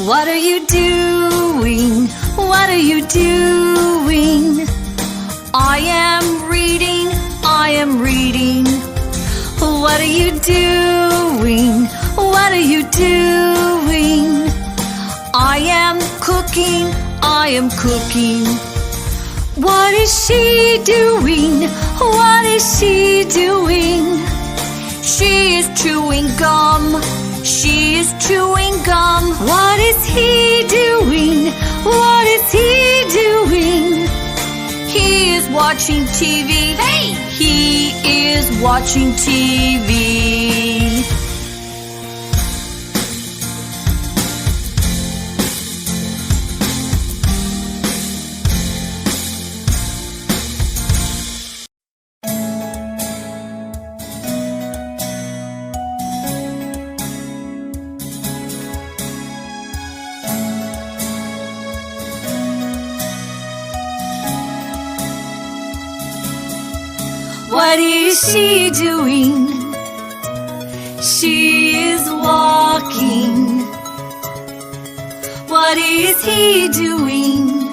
What are you doing? What are you doing? I am reading, I am reading. What are you doing? What are you doing? I am cooking, I am cooking. What is she doing? What is she doing? She is chewing gum. She is chewing gum. What is he doing? What is he doing? He is watching TV. Hey! He is watching TV. What is she doing? She is walking. What is he doing?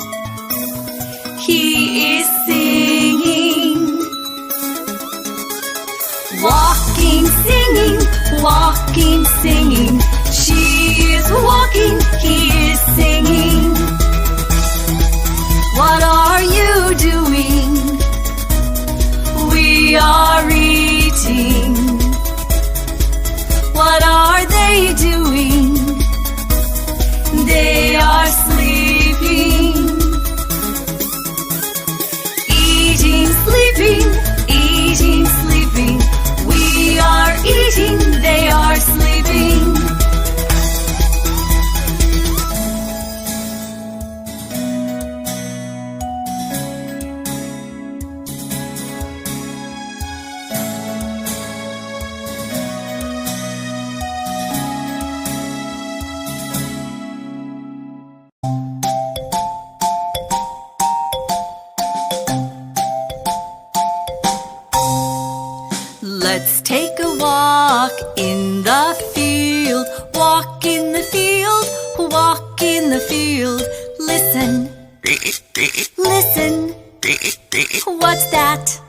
He is singing. Walking, singing, walking, singing. She is walking, he is singing. What are you doing? We are eating. What are they doing? They are sleeping. Eating, sleeping, eating, sleeping. We are eating, they are sleeping. Let's take a walk in the field. Walk in the field, walk in the field. Listen, listen. What's that?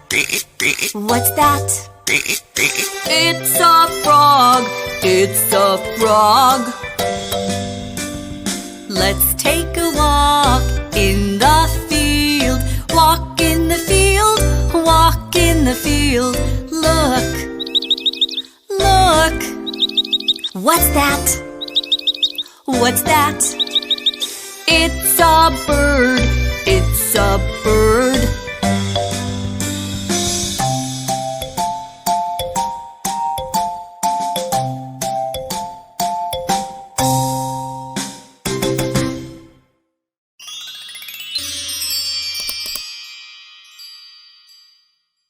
What's that? It's a frog, it's a frog. Let's take a walk in the field. Walk in the field, walk in the field. Look, look. What's that? What's that? It's a bird,